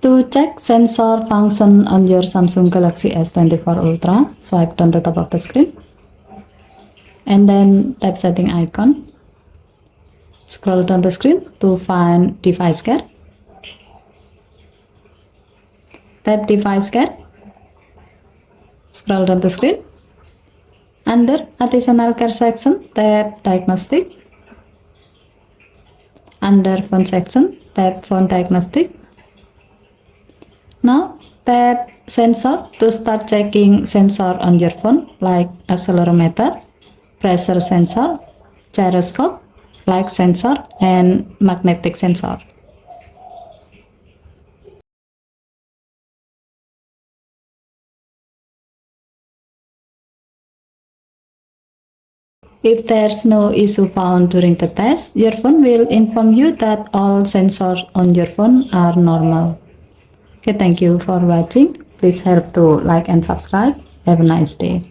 To check sensor function on your Samsung Galaxy S24 Ultra, swipe down the top of the screen and then tap setting icon. Scroll down the screen to find device care. Tap device care. Scroll down the screen. Under additional care section, tap diagnostic. Under phone section, tap phone diagnostic. Now tap sensor to start checking sensor on your phone like accelerometer, pressure sensor, gyroscope, light sensor, and magnetic sensor. If there's no issue found during the test, your phone will inform you that all sensors on your phone are normal. Okay, thank you for watching. Please help to like and subscribe. Have a nice day.